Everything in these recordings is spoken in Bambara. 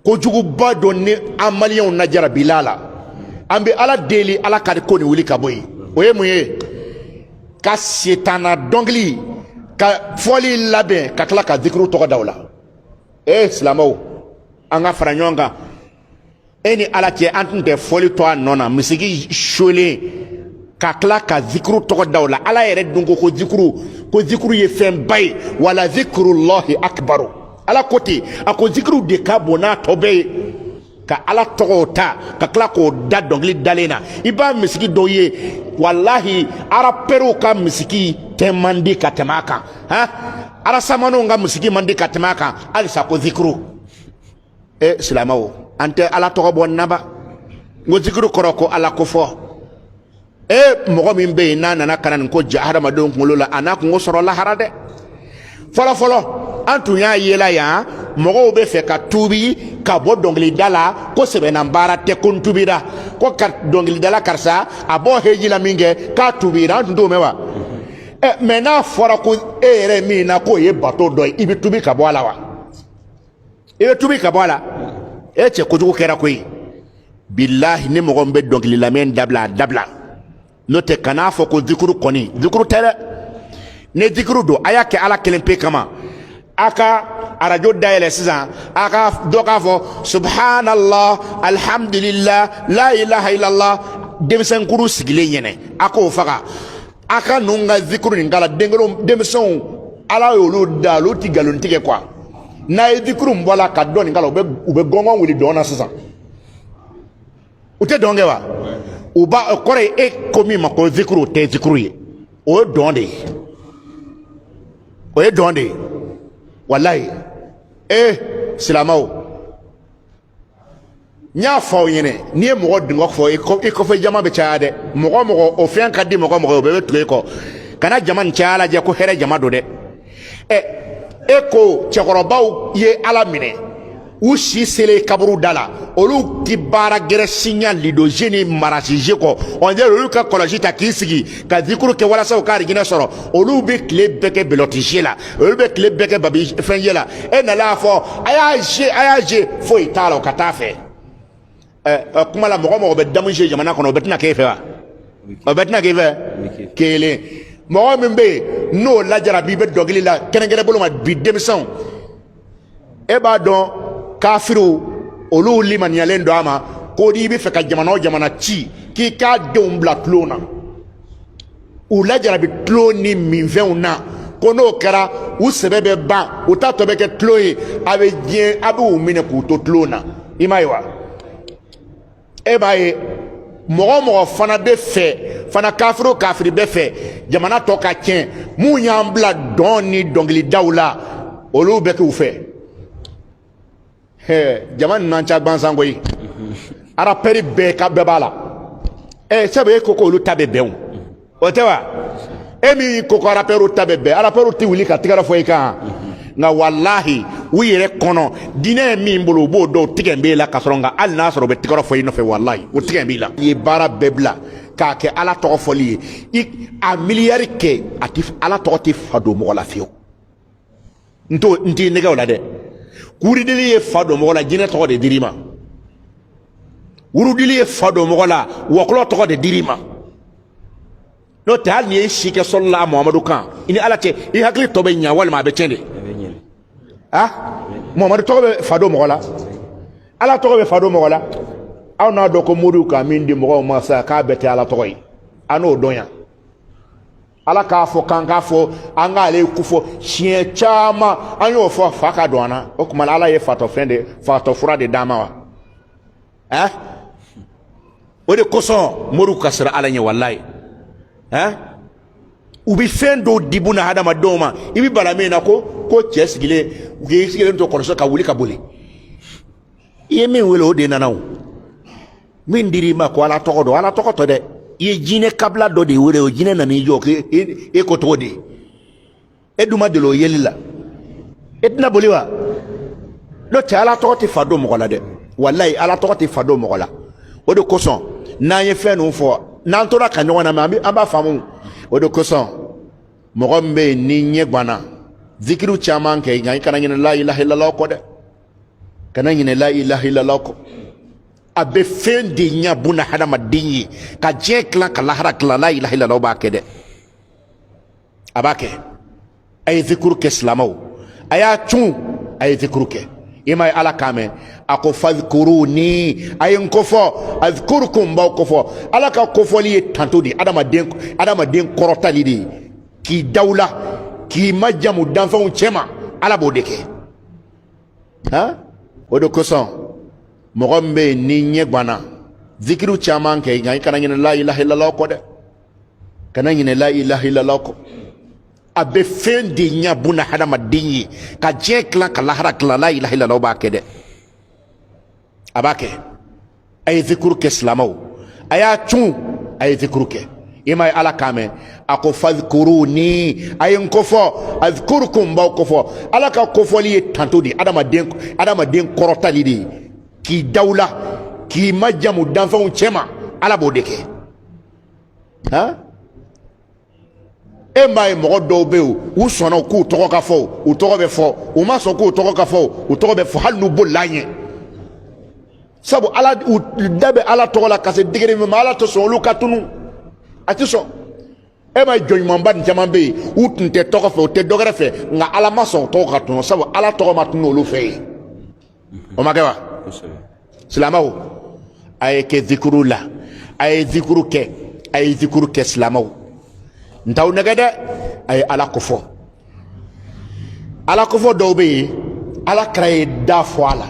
ko juguba do ni amaliyon na jara bilala ambe ala deli ala ka ko ni wuli ka boyi o ye mun ye ka setana dongli ka foli labe ka kala ka zikru to dawla islamo anga faranyonga eni ala ke antinte foli to anona misigi shole ka kala ka zikru to dawla ala yere dungo ko zikru ye fem bay wala zikrullahi akbaru ala koti ako zikru de ka bona tobe ka ala togota ka kala ko da dongli dalena iba misigi doye wallahi ara peru ka misigi temandi ka temaka ha ara samano nga misigi mandi ka temaka alisa ko zikru silamawo ante ala togo bonnaba ngo zikru koroko ala ko fo mogo min be nana kanan ko jahara madon kulola anaku ngo soro la harade folo antu ya yela ya mogo be fe ka tubi ka bo dongli dala ko sebe na mbara te kun tubira ko ka dongli dala karsa abo heji la minge ka tubira antu do mewa mena fora ko ere mi na ko ye bato do ibi tubi ka bo ala wa ibi tubi ka bo ala che ko jugo kera ko billahi ne mogo be dongli la men dabla note kana fo ko zikru koni zikru tele ne zikru do ayake ala kelempe kama aka arajo dayele sisan aka doka fo subhanallah alhamdulillah la ilaha illallah demsen kuru sigile yene ako faga aka nunga zikru ngala dengelo demson ala yolu dalu tigalon tige kwa na zikru mbola ka don ngala ube gongon wili dona sisan ute dongewa uba kore komi mako zikru te zikru ye o donde wallahi silamao nya fo yene ni mo dingo fo ko fe jama be chaade mo o fen kadi mo be tuye ko kana jama nchaala je ko here jama do de ko chekorobaw ye ala mine ushi sele kaburu dala olu kibara gere signal lido jeni marasi jeko on dirait olu ka koloji ta kisigi ka zikuru ke wala sa ka rigina soro olu be kle beke belotije la olu be kle beke babi fenye la na la fo ayaje fo italo katafe kuma la mo be damuje jamana kono betina kefe wa betina kefe kele mo membe no la jarabi be dogli la kenengere bolo ma bi demson ba don kafiru olu liman yalen do ama ko di be fe ka jamana ci ki ka dombla clona u la jarabi cloni min veuna kono kara u sebebe ba u ta to be ke cloyi ave dien abu mine ku to clona imaiwa baye mo fana be fe fana kafiri be fe jamana to ka kien mu nyambla doni dongli dawla olu be ku fe jaman nancha bansango yi ara peri be ka bebala sebe koko lu tabe beun otewa mi koko ara peru tabe be ara peru ti wuli ka tigara fo ika nga wallahi wiyere kono dine mi mbulu bo do tigembe la kasronga al nasro be tigara fo ino fe wallahi o tigembe la yi bara bebla ka ke ala to foli a miliyari ke atif ala to ti fado mo la fiyo nti nega wala de wuridili ye fado mo la jine to de dirima wurudili ye fado mo la woklo to de dirima no tal ni shike sallallahu muhammadu kan ini alate i hakli to be nya wal ma be tende muhammadu to be fado mo la ala to be fado mo la aw na do ko mudu ka min di mo ma sa ka bete ala to yi ano donya ala ka fo kan ka fo anga ale kufo chien chama anyo fo faka doana o kuma ala ye fato fura de dama wa o de koso moru kasra ala nya wallahi ubi fendo dibuna hada madoma ibi balamena ko chesigile ugesigile to korso ka wuli ka boli yemi welo de nanaw min dirima ko ala to de ye jine kabla do de wure o jine na ni jo ke ko to de eduma de lo yelila etna boliwa lo ta ala to ti fado mo la de wallahi ala to ti fado mo la o de koson na ye fe no fo na to la kanyo na ma aba famu o de koson mo gombe ni nye gbana zikiru chaman ke ngai kana la ilaha illallah ko de kana ɲinɛ la ilaha illallah kɔ a bɛ fɛn de ɲɛ buna hadamaden ye ka diɲɛ tilan ka lahara tilan la ilaha illallah b'a kɛ dɛ a b'a kɛ a ye zikuru kɛ silamɛw a y'a cun a ye zikuru kɛ i ma ye ala k'a mɛn a ko fadhkuruni a ye n kofɔ azkurukum b'aw kofɔ ala ka kofɔli ye tanto de adamaden kɔrɔtali de ye k'i daw la k'i majamu danfɛnw cɛma ala b'o de kɛ han o de kosɔn mɔgɔ min bɛ yen ni ɲɛ ganna zikiriw caman kɛ nka i kana ɲinɛ la ilaha illallah kɔ dɛ kana ɲinɛ la ilaha illallah kɔ a bɛ fɛn de ɲɛ buna hadamaden ye ka diɲɛ tilan ka lahara tilan la ilaha illallah b'a kɛ dɛ a b'a kɛ a ye zikuru kɛ silamɛw a y'a cun a ye zikuru kɛ i ma ye ala k'a mɛn a ko fadhkuruni a ye n kofɔ azkurukum b'aw kofɔ ala ka kofɔli ye tanto de adamaden kɔrɔtali de ye k'i daw la k'i majamu danfɛnw cɛma ala b'o de kɛ han e m'a ye mɔgɔ dɔw bɛ yen u sɔnna k'u tɔgɔ ka fɔ u tɔgɔ bɛ fɔ u ma sɔn k'u tɔgɔ ka fɔ u tɔgɔ bɛ fɔ hali n'u bolila ɲɛ sabu ala u da bɛ ala tɔgɔ la ka se digiri min ma ala tɛ sɔn olu ka tunu a tɛ sɔn e ma ye jɔnɲumanba nin caman bɛ yen u tun tɛ tɔgɔ fɛ u tɛ dɔ wɛrɛ fɛ nka ala ma sɔn tɔgɔ ka tunu sabu ala tɔgɔ ma tunu olu fɛ yen o ma kɛ wa silamɛw a ye kɛ zikuru la a ye zikuru kɛ silamɛw n t'aw nɛgɛ dɛ a ye ala kofɔ dɔw bɛ yen ala kɛra ye da fɔ a la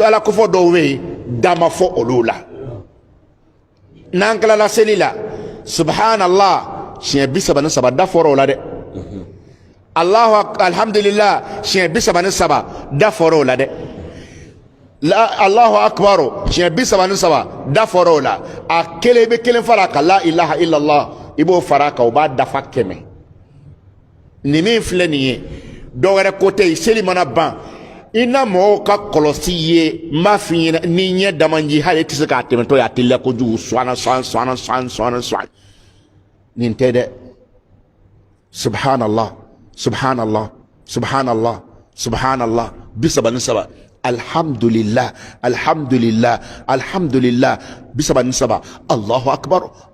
ala kofɔ dɔw bɛ yen da ma fɔ olu la n'an tilala seli la subhanallah siɲɛ 33 da fɔra o la dɛ alhamdulillah siɲɛ 33 da fɔra o la dɛ allahu akbar siɲɛ 33 da fɔra o la a kelen bɛ kelen fara ka la ilaha illallah i b'o fara kan o b'a dafa 100 nin min filɛ nin ye dɔ wɛrɛ ko tɛ yen seli mana ban i na mɔgɔw ka kɔlɔsi ye n b'a f'i ɲɛna ni ɲɛ damanji hali e tɛ se k'a tɛmɛtɔ ye a teliya kojugu suwana nin tɛ dɛ subhanallah 33 alhamdulillah 33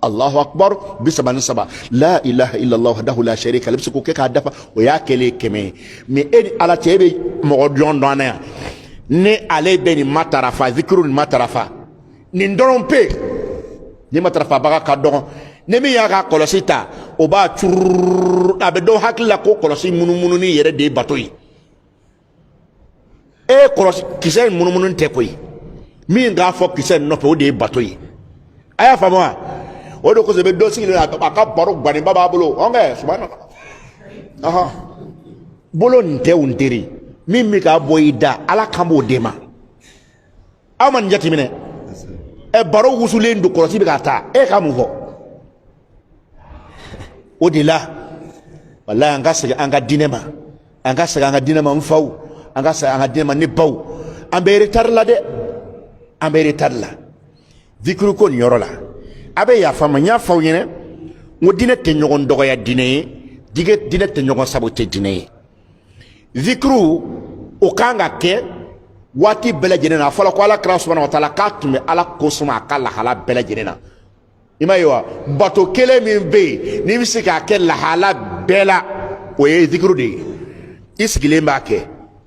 allahu akbar 33 la ilaha illallah wahdahu la sharika lahu ko kɛ k'a dafa o y'a kɛlen 100 mais e ni ala cɛ e bɛ mɔgɔ jɔn dɔn na yan ni ale bɛ nin matarafa zikiru nin matarafa nin dɔrɔn pe ni matarafa baga ka dɔgɔn ni min y'a ka kɔlɔsi ta o b'a curururu a bɛ dɔw hakili la ko kɔlɔsi munumununi yɛrɛ de ye bato ye e kɔlɔsi kisɛ in munumunu tɛ koyi min k'a fɔ kisɛ in nɔfɛ o de ye bato ye a y'a faamu wa o de kosɔn i bɛ dɔ sigilen a ka baro ganenba b'a bolo ɔnkɛ subahana bolo nin tɛ n teri min bɛ k'a bɔ i da ala kan b'o d'e ma aw ma nin jateminɛ baro wusulen don kɔlɔsi bɛ k'a ta e ka mun fɔ o de la walayi an ka segin an ka diinɛ ma n faw an ka segin an ka diinɛ ma ne baw an bɛ retard la dɛ an bɛ retard la zikiri ko nin yɔrɔ la a bɛ yafa ma n y'a fɔ aw ɲɛna n ko diinɛ tɛ ɲɔgɔn dɔgɔya diinɛ ye diinɛ tɛ ɲɔgɔn sago tɛ diinɛ ye zikiriw o kan ka kɛ waati bɛɛ lajɛlen na a fɔra ko ala kira subahana wa taala k'a tun bɛ ala kosɔn a ka lahala bɛɛ lajɛlen na i m'a ye wa bato kelen min bɛ yen n'i bɛ se k'a kɛ lahala bɛɛ la o ye zikiru de ye i sigilen b'a kɛ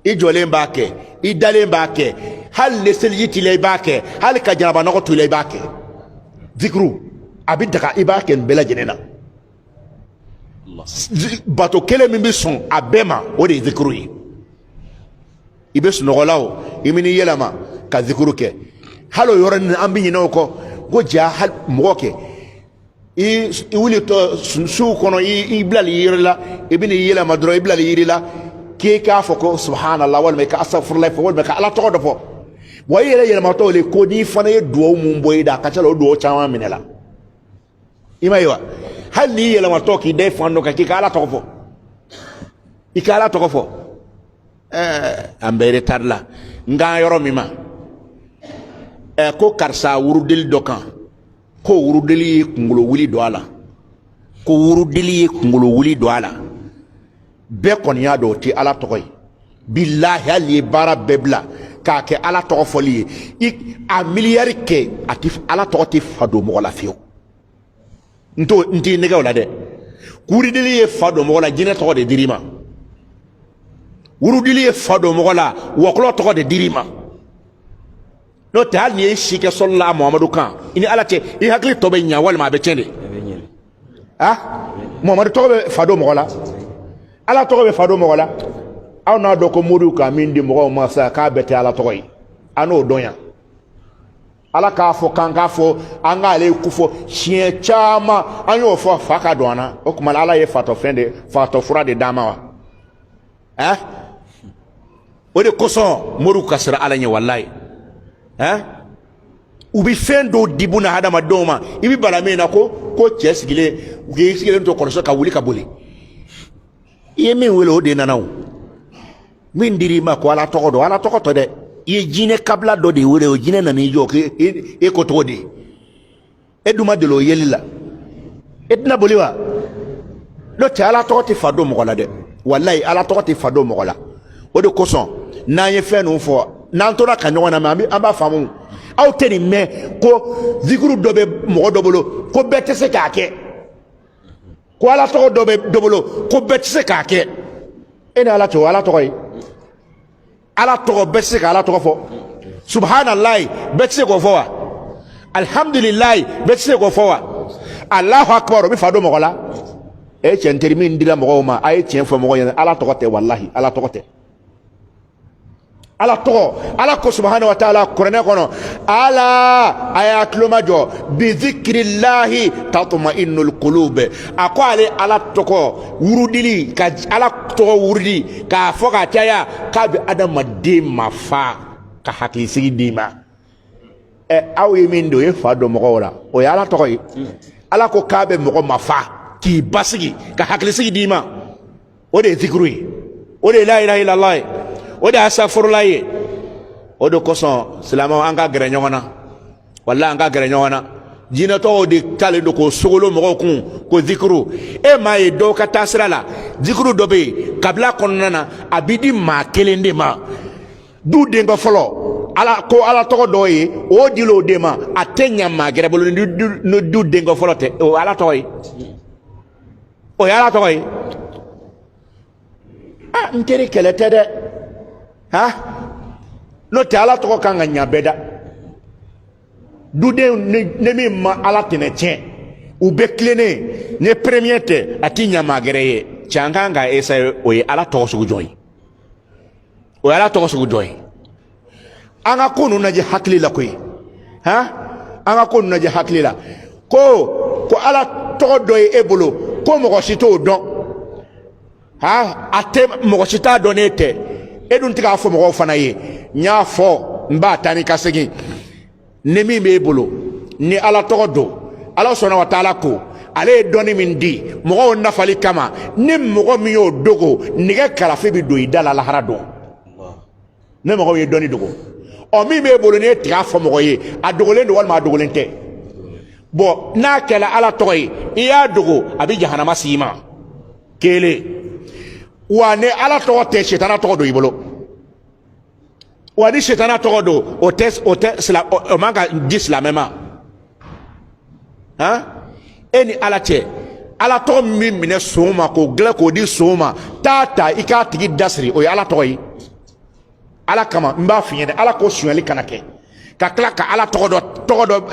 i jɔlen b'a kɛ i dalen b'a kɛ hali ni seliji t'i la i b'a kɛ hali ka janaba nɔgɔ to i la i b'a kɛ zikiru a bɛ daga i b'a kɛ nin bɛɛ lajɛlen na bato kelen min bɛ sɔn a bɛɛ ma o de ye zikiru ye i bɛ sunɔgɔ la o i bɛ n'i yɛlɛma ka zikiru kɛ hali o yɔrɔnin an bɛ ɲinɛ o kɔ ko ja hali mɔgɔ kɛ i wulitɔ suw kɔnɔ i bilali yiri la i bɛ n'i yɛlɛma dɔrɔn i bilali yiri la k'e k'a fɔ ko subhanallah walima i ka asafurulayi fɔ walima ka ala tɔgɔ dɔ fɔ wa i yɛrɛ yɛlɛmatɔ le ko n'i fana ye duwawu mun bɔ i da a ka ca la o duwawu caman minɛ la i ma ye wa hali n'i yɛlɛmatɔ k'i da i fan dɔ kan k'i ka ala tɔgɔ fɔ i ka ala tɔgɔ fɔ an bɛ retard la nka yɔrɔ min ma ko karisa wurudeli dɔ kan ko wurudeli ye kunkolo wuli don a la ko wurudeli ye kunkolo wuli don a la bɛɛ kɔni y'a dɔn o tɛ ala tɔgɔ ye billahi ali bara bebla ka ke ala to foli a miliyari ke atif ala to ti fado mo la fiyo nti nega wala de kuri dili ye fado mo la jina to de dirima wuru dili ye fado mo la waklo to de dirima no ta ni shike sallallahu muhammadu kan ini ala te I hakli to be nya wal ma be tende muhammadu to be fado mo la ala to be fado mo la aw na do ko modu ka min di mo ma sa ka bete ala to yi ano donya ala ka fo kan ka fo anga ale ku fo chien chama anyo fo fa ka do ana o kuma ala ye fato fende fato fura de dama wa o de koso modu ka sira ala nya wallahi ubi fendo dibuna hada madoma ibi balamena ko chesigile ugesigile to korso ka wuli ka boli yemi welo de nanaw min dirima ko ala toko to de ye jine kabla do de wure o jine na ni jo ke e ko to de eduma de lo yelila edna boliwa lo ta ala toko ti fado mo la de wallahi ala toko ti fado mo la o de koson na ye fe no fo nan to na kanyo na ma amba famu aw teni me ko zikuru dobe mo dobolo ko bete se ka ke ko ala toko dobe dobolo ko bete se ka ke ena ala to ala toko ala toko bete se ka ala toko fo subhanallah bete se ko fo wa alhamdulillah bete se ko fo wa allahu akbar bi fado mo la e chenteri min dila mo ma ay chen fo mo ala toko te wallahi ala toko te ala to ala ko subhanahu wa ta'ala qur'ana kono ala ayatlu majo bi dhikrillahi tatma'innul qulub akwale ala to ko wurudili ka ala to wurudi ka foka taya ka bi adam dima fa ka hakisi dima aw yemindo e fado mo wala o ya ala to ko ala ko ka be mo mafa ki basigi ka hakisi dima o de zikri o de la ilaha illallah o de asafurula ye o de koson silama anga gere nyona walla anga gere nyona jina to de tale do ko sogolo mo ko zikru e ma e do ka tasra la zikru do be kabla konnana abidi ma kelende ma du de ngo folo ala ko ala to do ye o dilo de ma atenya ma gere bolo no du de ngo folo te o ala to yi o ala to yi nkeri kelete de no te ala to kan nya beda dude ne mi ma ala tene tien u be klene ne premier te atinya magreye changanga esa o ala to so joy o ala to so joy anga kunu na je hakli la koy anga kunu na je hakli la ko ala to doy ebolo ko mo ko sito don ate mo ko sita donete edun tiga fo mo fana ye nya fo mba tani kasegi ne mi be bolo ni ala togodo ala sona wa taala ko ale doni min di mo nafali kama ni mo mi yo dogo ni ga kala fe bi do idala la harado ne mo ye doni dogo o mi be bolo ne tiga fo mo ye adogolen do wal ma adogolen te bo na kala ala toyi iya dogo abi jahannama sima kele wane ala to te shetana to do ibolo wani shetana to do o tes o manga dislamema eni ala te ala to mimine soma ko gle ko di soma tata ika tigi dasri o ala to yi ala kama mba finyede ala ko sueli kanake ka klaka ala to do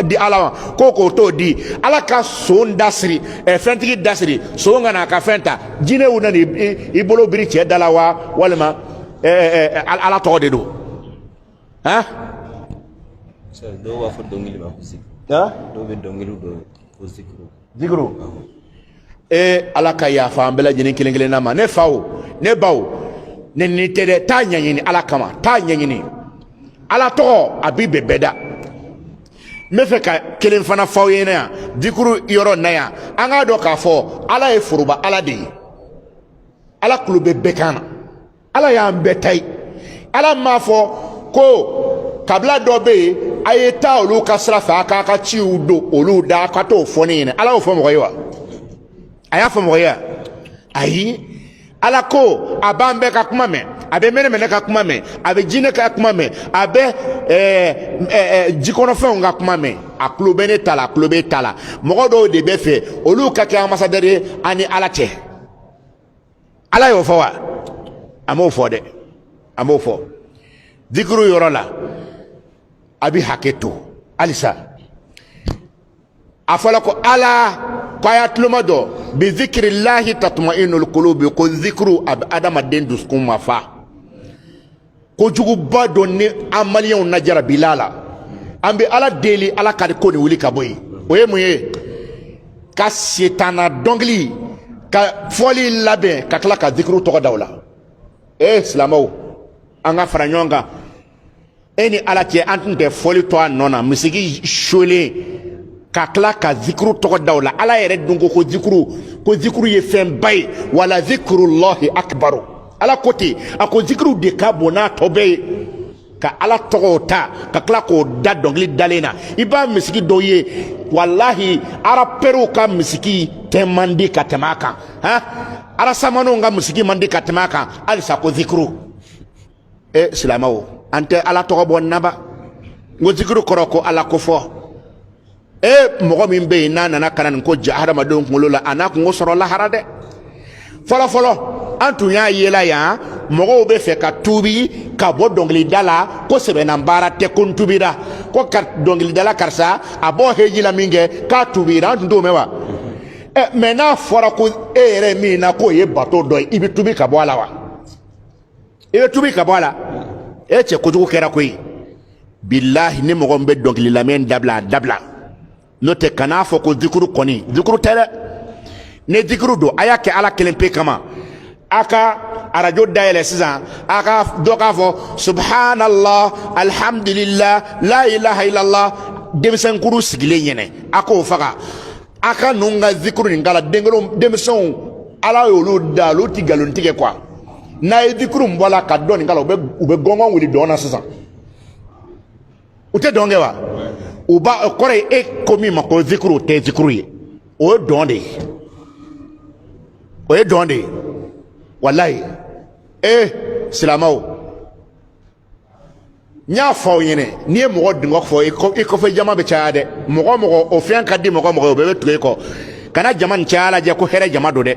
di ala ko to di ala ka son dasri fentigi dasri so ngana ka fenta jine wona ni ibolo biri che dalawa walma ala to de do so do wa fo dongili ma kusik do be dongilu do kozikru zikru ala ka ya fa ambela jini kilengele na ma ne fawo ne bawo ne ni tere ta nyanyini ala kama ta nyanyini ala to abibe beda me fe ka kelen fana fawo yena ya zikru yoro na ya anga do ka fo ala e furuba ala de ala kulube bekana ala ya mbetai ala ma fo ko kabla do be ayeta olu kasra fa ka chi udo olu da ka to fo ni ala o fo mo yiwa aya fo mo ya ayi ala ko abambe ka kuma me abe mene ka kuma mɛ a bɛ jinɛ ka kuma mɛ a bɛ jikɔnɔfɛnw ka kuma mɛ a tulo bɛ ne ta la a tulo bɛ ta la mɔgɔ dɔw de bɛ fɛ olu ka kɛ ambassadeur ye ani Ala cɛ Ala y'o fɔ wa a m'o fɔ dɛ a m'o fɔ zikuru yɔrɔ la a bɛ hakɛ to halisa a fɔla ko Ala ko a y'a tuloma dɔ bi zikirillahi tatma'innul qulubi ko zikuru a bɛ adamaden dusukun ma fa kojuguba dɔ ni an maliyɛnw najara bila la an bɛ Ala deli Ala ka ko nin wuli ka bɔ yen o ye mun ye ka setana dɔnkili ka fɔli labɛn ka tila ka zikuru tɔgɔ da o la silamɛw an ka fara ɲɔgɔn kan e ni Ala cɛ an tun tɛ fɔli to a nɔ na misigi solen ka tila ka zikuru tɔgɔ da o la Ala yɛrɛ dun ko zikuru ye fɛn ba ye wala zikurullahi akbaru Ala ko ten a ko zikuru de ka bon n'a tɔ bɛɛ ye ka Ala tɔgɔw ta ka tila k'o da dɔnkili dalen na i b'a misigi dɔw ye walahi arapɛriw ka misigi tɛ man di ka tɛmɛ a kan arasamaniw ka misigi man di ka tɛmɛ a kan halisa ko zikuru silamɛw an tɛ Ala tɔgɔ bɔ naba n ko zikuru kɔrɔ ko Ala ko fɔ mɔgɔ min bɛ yen n'a nana kana nin ko ja hadamadenw kunkolo la a n'a kungo sɔrɔ lahara dɛ fɔlɔfɔlɔ an tun y'a yela yan mɔgɔw bɛ fɛ ka tuubi ka bɔ dɔnkilida la ko sɛbɛnna baara tɛ ko n tubira ko dɔnkilidala karisa a bɔ heji la min kɛ k'a tubira an tun t'o mɛn wa mɛ n'a fɔra ko e yɛrɛ min na k'o ye bato dɔ ye i bɛ tubi ka bɔ a la wa i bɛ tubi ka bɔ a la cɛ kojugu kɛra koyi bilahi ni mɔgɔ min bɛ dɔnkili lamɛn dabila a dabila n'o tɛ kan'a fɔ ko zikuru kɔni zikuru tɛ dɛ ni zikuru don a y'a kɛ Ala kelen pe kama a ka arajo dayɛlɛ sisan a ka dɔ k'a fɔ subhanallah alhamdulillah la ilaha illallah denmisɛnkuru sigilen ɲɛnɛ a k'o faga a ka ninnu ka zikuru nin kala denmisɛnw Ala y'olu da olu ti nkalon tigɛ quoi n'a ye zikuru min bɔra ka dɔ nin kala u bɛ gɔngɔn wuli dɔn na sisan u tɛ dɔn kɛ wa o kɔrɔ ye e ko min ma ko zikuru o tɛ zikuru ye o ye dɔn de ye o ye dɔn de ye walayi silamɛw n y'a fɔ aw ɲɛna n'i ye mɔgɔ dingɛ fɔ i kɔfɛ jama bɛ caya dɛ mɔgɔ o fɛn ka di mɔgɔ o bɛɛ bɛ tugu e kɔ kana jama nin caya lajɛ ko hɛrɛ jama don dɛ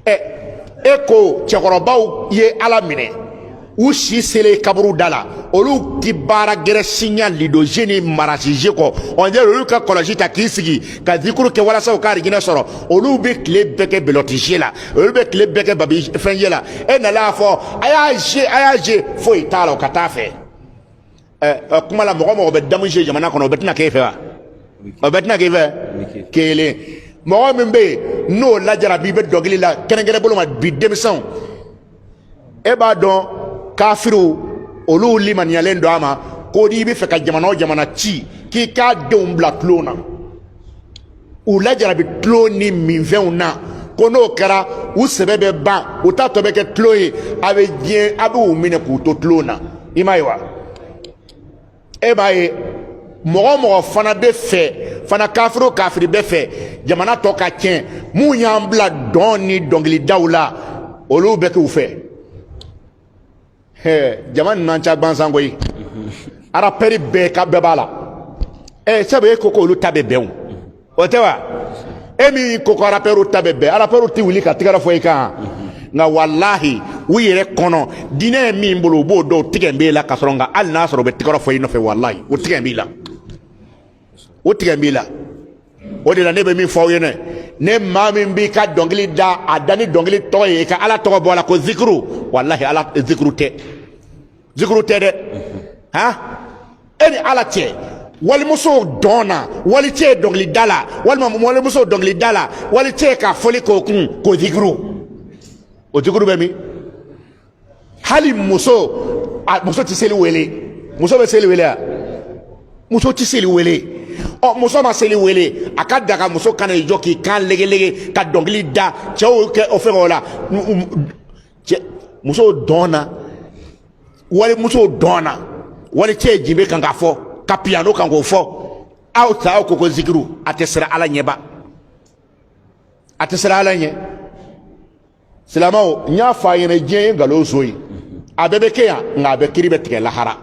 e ko cɛkɔrɔbaw ye Ala minɛ u si selen kaburu da la olu ti baara gɛrɛ siɲa lidoze ni marasije kɔ on dirait olu ka kɔlɔsi ta k'i sigi ka zikuru kɛ walasa u ka arijinɛ sɔrɔ olu bɛ tile bɛɛ kɛ belɔtisiye la olu bɛ tile bɛɛ kɛ babi fɛnje la e nana fɔ a y'a je foyi t'a la o ka taa fɛ kuma la mɔgɔ bɛ damu je jamana kɔnɔ o bɛ tɛna k'e fɛ wa o bɛ tɛna k'e fɛ kelen mɔgɔ min bɛ yen n'o lajara bi bɛ dɔnkili la kɛrɛnkɛrɛn bolo ma bi denmisɛnw e b'a dɔn kafiru olu limaniyalen don a ma ko n'i bɛ fɛ ka jamana o jamana ci k'i k'a denw bila tulon na u lajarabi tulon ni minfɛnw na ko n'o kɛra u sɛbɛ bɛ ban u t'a tɔ bɛ kɛ tulon ye a bɛ diɲɛ a bɛ u minɛ k'u to tulon na i m'a ye wa e b'a ye mɔgɔ fana bɛ fɛ fana kafiri bɛ fɛ jamana tɔ ka tiɲɛ mun y'an bila dɔn ni dɔnkilidaw la olu bɛ k'u fɛ jama nin man ca gansan koyi arapɛri bɛɛ b'a la sabu e ko k'olu ta bɛ bɛn o tɛ wa e min ko ko arapɛriw ta bɛ bɛn arapɛriw tɛ wuli ka tigɛrɛ fɔ i kan nka walahi u yɛrɛ kɔnɔ diinɛ ye min bolo u b'o dɔw tigɛ n b'e la ka sɔrɔ nka hali n'a sɔrɔ u bɛ tigɛrɛ fɔ i nɔfɛ walahi o tigɛ n b'i la o tigɛ n b'i la o de la ne bɛ min fɔ aw ye ne maa min b'i ka dɔnkili da a da ni dɔnkili tɔgɔ ye ka Ala tɔgɔ bɔ a la ko zikuru walahi Ala zikuru tɛ dɛ e ni Ala cɛ walimusow dɔnna wali cɛ ye dɔnkilida la walima walimusow dɔnkilida la wali cɛ ka fɔli k'o kun k'o zikuru o zikuru bɛ min hali muso tɛ seli wele muso bɛ seli wele wa muso tɛ seli wele muso ma seli wele a ka daga muso kana i jɔ k'i kan legelege ka dɔnkili da cɛw kɛ o fɛn o la musow dɔnna walimusow dɔnna wali cɛ jinbe kan k'a fɔ ka piano kan k'o fɔ aw ta aw ko ko zikiru a tɛ siran Ala ɲɛba a tɛ siran Ala ɲɛ silamɛw n y'a fɔ a ɲɛna diɲɛ ye nkalon so ye abebe ke ya nga be kiri be tige lahara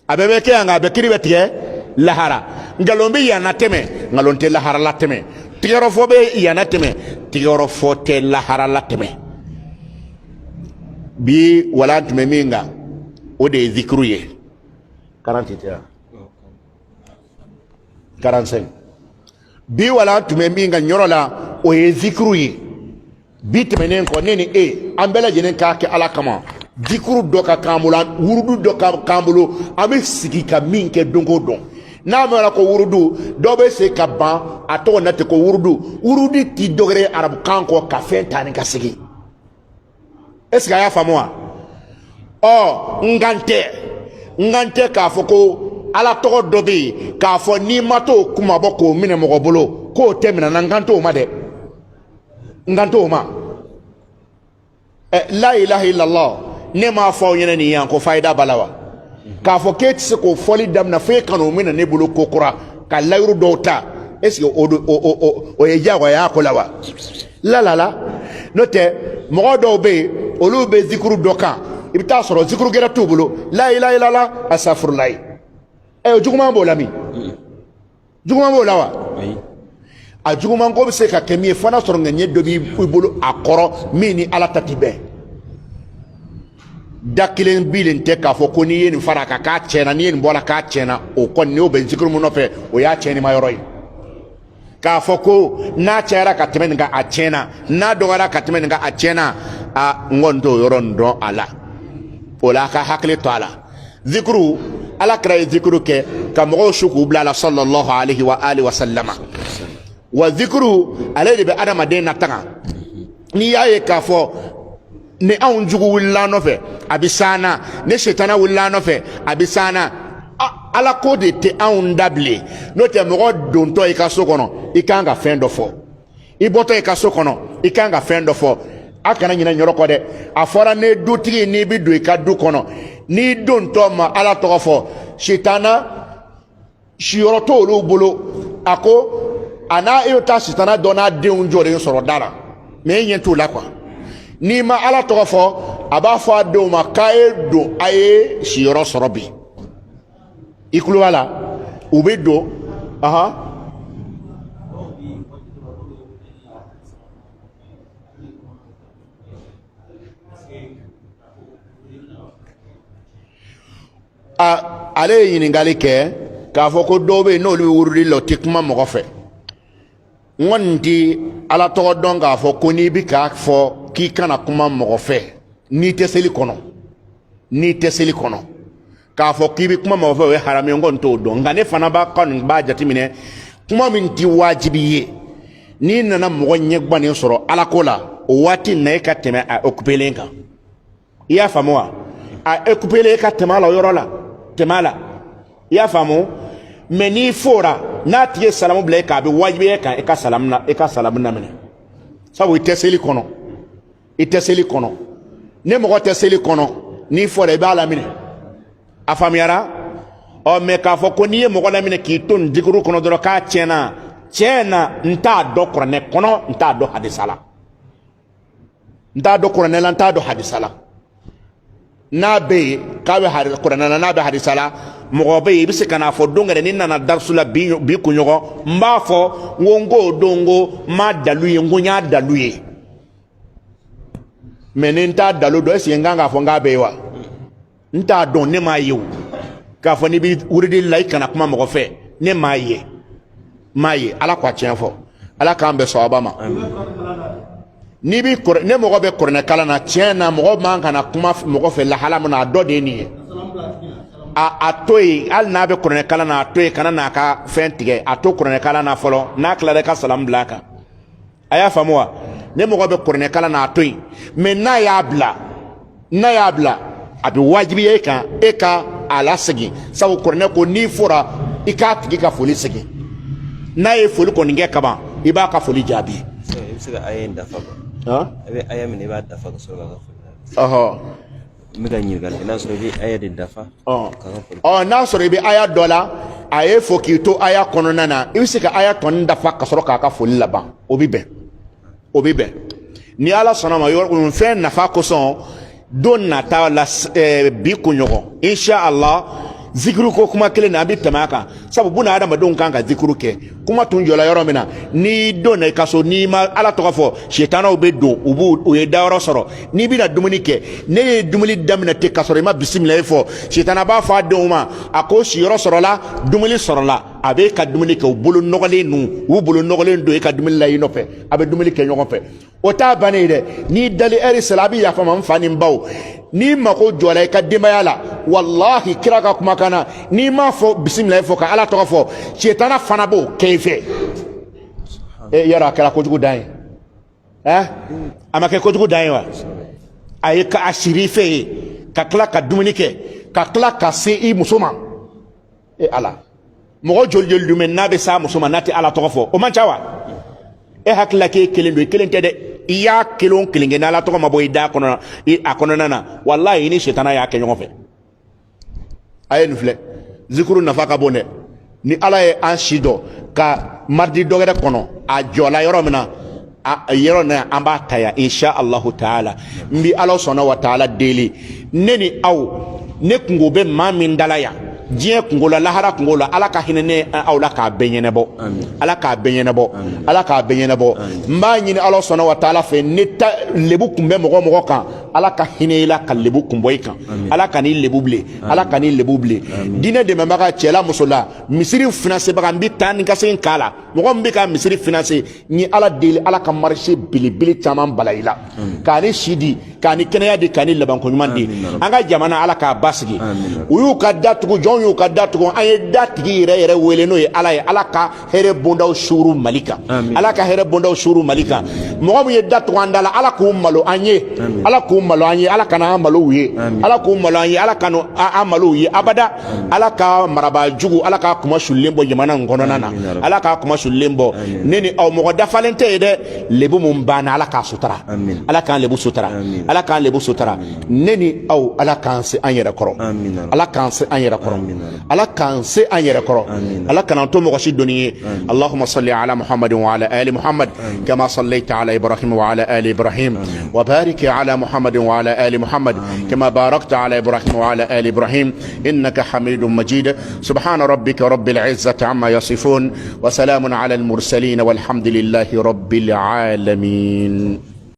abebe ke ya nga be kiri be tige lahara ngalombi ya na teme ngalonte lahara la teme tigero fobe ya na teme tigero fote lahara la teme bi wala teme minga o de zikru ye 48 45 bi wala teme minga nyorola o ye zikru ye bi teme ko neni ambela jenen ka ke ala kama zikru do ka kamula wurudu do ka kambulo ami sigi ka minke dongo don n'a mɛnna ko wurudu dɔ bɛ se ka ban a tɔgɔ na tɛ ko wurudu ti dɔgɔrɛ arabukan kɔ ka fɛn ta ni ka segin est ce que a y'a faamu wa ngan tɛ k'a fɔ ko ala tɔgɔ dɔ bɛ yen k'a fɔ n'i ma t'o kuma bɔ k'o minɛ mɔgɔ bolo k'o tɛ minɛ na ngan t'o ma dɛ ngan t'o ma la ilaha illallah ne m'a fɔ aw ɲɛna nin yan ko fayida b'a la wa k'a fɔ k'e tɛ se k'o fɔli daminɛ fo e ka n'o minɛ ne bolo ko kura ka layiru dɔw ta est ce que o ye diyagoya ko la wa la n'o tɛ mɔgɔ dɔw bɛ yen olu bɛ zikuru dɔ kan i bɛ taa sɔrɔ zikuru gɛrɛ t'u bolo la ilaha illallah asafurulayi o juguman b'o la min juguman b'o la wa a juguman ko bɛ se ka kɛ min ye fo n'a sɔrɔ ŋaniya dɔ b'i bolo a kɔrɔ min ni ala ta ti bɛn da kelen bilen tɛ k'a fɔ ko n'i ye nin fara kan k'a tiɲɛna n'i ye nin bɔra k'a tiɲɛna o kɔni n'o bɛ zikiri min nɔfɛ o y'a tiɲɛnima yɔrɔ ye k'a fɔ ko n'a cayara ka tɛmɛ nin kan a tiɲɛna n'a dɔgɔyara ka tɛmɛ nin kan a tiɲɛna n kɔni t'o yɔrɔ nin dɔn a la o la a ka hakili to a la zikuru ala kira ye zikuru kɛ ka mɔgɔw su k'u bila a la sallallahu alaihi wa alihi wa sallama wa zikuru ale de bɛ adamaden nataga n'i y'a ye k'a fɔ ni anw jugu wulila nɔfɛ a bɛ saana ni sitana wulila nɔfɛ a bɛ saana ala ko de tɛ anw da bilen n'o tɛ mɔgɔ dontɔ i ka so kɔnɔ i kan ka fɛn dɔ fɔ i bɔtɔ i ka so kɔnɔ i kan ka fɛn dɔ fɔ a kana ɲinɛ ɲɔrɔ kɔ dɛ a fɔra ne dutigi n'i bɛ don i ka du kɔnɔ n'i dontɔ ma ala tɔgɔ fɔ sitana siyɔrɔ t'olu bolo a ko a n'a e ta sitana dɔ n'a denw jɔlen sɔrɔ da la mais e ɲɛ t'o la quoi n'i ma ala tɔgɔ fɔ a b'a fɔ a denw ma k'a ye don a ye siyɔrɔ sɔrɔ bi i tulo b'a la u bɛ don ale ye ɲininkali kɛ k'a fɔ ko dɔw bɛ yen n'olu bɛ wurudi la o tɛ kuma mɔgɔ fɛ n kɔni tɛ ala tɔgɔ dɔn k'a fɔ ko n'i bɛ k'a fɔ k'i kana kuma mɔgɔ fɛ n'i tɛ seli kɔnɔ k'a fɔ k'i bɛ kuma mɔgɔ fɛ o ye haramu ye n kɔni t'o dɔn nka ne fana b'a jateminɛ kuma min tɛ wajibi ye n'i nana mɔgɔ ɲɛguwanen sɔrɔ ala ko la o waati na e ka tɛmɛ a occupelen kan i y'a faamu wa a occupelen ka tɛmɛ a la o yɔrɔ la tɛmɛ a la i y'a faamu mais n'i fora n'a tigi ye salamu bila e kan a bɛ wajibi e kan e ka salamu laminɛ sabu i tɛ seli kɔnɔ ni mɔgɔ tɛ seli kɔnɔ n'i fɔra i b'a laminɛ a faamuyara mais k'a fɔ ko n'i ye mɔgɔ laminɛ k'i to nin zikuru kɔnɔ dɔrɔn k'a tiɲɛna n t'a dɔn kuranɛ kɔnɔ n t'a dɔn hadisa la n t'a dɔn kuranɛ la n t'a dɔn hadisa la n'a bɛ yen k'a bɛ kuranɛ la n'a bɛ hadisa la mɔgɔ bɛ yen i bɛ se ka n'a fɔ don wɛrɛ ni nana darisu la bi kunɲɔgɔn n b'a fɔ n ko n k'o don n ko n m'a dalu ye n ko n y'a dalu ye mais ni n t'a dalu dɔn est-ce que n kan k'a fɔ n k'a bɛ ye wa n t'a dɔn ne m'a ye o k'a fɔ n'i bɛ wurudi la i kana kuma mɔgɔ fɛ ne m'a ye ala k'a tiɲɛ fɔ ala k'an bɛn sawaba ma n'i bɛ ne mɔgɔ bɛ kuranɛ kalan na tiɲɛ na mɔgɔ man kana kuma mɔgɔ fɛ lahala min na a dɔ de ye nin ye a to yen hali n'a bɛ kuranɛ kalan na a to yen kana n'a ka fɛn tigɛ a to kuranɛ kalan na fɔlɔ n'a tilara i ka salamu bila a kan a y'a faamu wa ne mɔgɔ bɛ kuranɛ kalan na a to yen mais n'a y'a bila a bɛ wajibi e kan e ka a lasegin sabu kuranɛ ko n'i fɔra i k'a tigi ka foli segin n'a ye foli kɔni kɛ kaban i b'a ka foli jaabi. i bɛ se ka aya in dafa quoi. a bɛ aya min i b'a dafa ka sɔrɔ k'a ka foli. n bɛ ka ɲininkali n'a sɔrɔ i bɛ aya de dafa. n'a sɔrɔ i bɛ aya dɔ la a ye fɔ k'i to aya kɔnɔna na i bɛ se ka aya tɔnin dafa ka sɔrɔ k'a ka foli laban o bɛ bɛn ni ala sɔnna ma fɛn nafa kosɔn don nata la bi kunɲɔgɔn inshallah zikiru ko kuma kelen na an bɛ tɛmɛ a kan sabu buna adamadenw kan ka zikiru kɛ kuma tun jɔla yɔrɔ min na n'i donna i ka so n'i ma ala tɔgɔ fɔ sitanaw bɛ don u ye dayɔrɔ sɔrɔ n'i bɛna dumuni kɛ ne ye dumuni daminɛ ten ka sɔrɔ i ma bisimila fɔ sitana b'a fɔ a denw ma a ko siyɔrɔ sɔrɔla dumuni sɔrɔla a bɛ ka dumuni kɛ u bolo nɔgɔlen ninnu u bolo nɔgɔlen don i ka dumuni la i nɔfɛ a bɛ dumuni kɛ ɲɔgɔn fɛ o t'a bannen ye dɛ n'i dali ɛri sera a bɛ yafa ma n fa ni n baw n'i mako jɔla i ka denbaya la wallahi kira ka kumakan na n'i m'a fɔ bisimila fɔ ka ala tɔgɔ fɔ sitana fana b'o kɛ i fɛ yɔrɔ a kɛra kojugu dan ye a ma kɛ kojugu dan ye wa a ye ka a siri i fɛ yen ka tila ka dumuni kɛ ka tila ka se i muso ma ala mɔgɔ joli joli dun n'a bɛ s'a muso ma n'a tɛ ala tɔgɔ fɔ o man ca wa e hakilila k'e kelen don i kelen tɛ dɛ i y'a kelen o kelen kɛ n'ala tɔgɔ ma bɔ i da kɔnɔ a kɔnɔna na wallahi i ni sitana y'a kɛ ɲɔgɔn fɛ a ye nin filɛ zikuru nafa ka bon dɛ ni ala ye an si dɔn ka mardi dɔ wɛrɛ kɔnɔ a jɔla yɔrɔ min na yɔrɔ na an b'a ta yan insha allahu taala n bi ala sɔnna wa taala deli ne ni aw ne kungo bɛ maa min dala yan diɲɛ kungo la lahara kungo la ala ka hinɛ ne aw la k'a bɛɛ ɲɛnabɔ ala k'a bɛɛ ɲɛnabɔ ala k'a bɛɛ ɲɛnabɔ n b'a ɲini ala sɔnna wa taala fɛ ne ta lebu kun bɛ mɔgɔ mɔgɔ kan ala ka hinɛ i la ka lebu kun bɔ i kan ala ka n'i lebu bilen ala ka n'i lebu bilen diinɛ dɛmɛbaga cɛla muso la misiri financebaga n bɛ taa ni ka segin k'a la mɔgɔ min bɛ ka misiri finance ni ala deli ala ka marché belebele caman bala i la k'a ni si di k'a ni kɛnɛya di k'a ni labanko ɲuman di an ka jamana ala k'a basigi u y'u ka datugu jɔn y'u ka datugu an ye datigi yɛrɛ yɛrɛ wele n'o ye ala ka hɛrɛ bondaw suru mali kan ala ka hɛrɛ bondaw suru mali kan mɔgɔ min ye datugu an da la ala k'u malo an ye ala k'u malo an ye ala kana an malo u ye ala k'u malo an ye ala kana an malo u ye abada ala ka marabaa jugu ala k'a kuma sulilen bɔ jamana in kɔnɔna na ala k'a kuma sulilen bɔ ne ni aw mɔgɔ dafalen tɛ ye dɛ lebu mun banna ala k'a sutura ala k'an lebu sutura ala k'an lebu sutura ne ni aw ala k'an se an yɛrɛ kɔrɔ ala k'an se an yɛrɛ kɔrɔ ala k'an se an yɛrɛ kɔrɔ ala kana to mɔgɔ si dɔnni ye allahumma salli ala muhammadin wa ala ali muhammad kama sallaita ala ibrahim wa ala ali ibrahim wa barik ala muhammadin wa ala ali muhammad kama barakta ala ibrahim wa ala ali ibrahim innaka hamidun majid subhana rabbika rabbil izzati amma yasifun wa salamun ala al mursalin walhamdulillahi rabbil alamin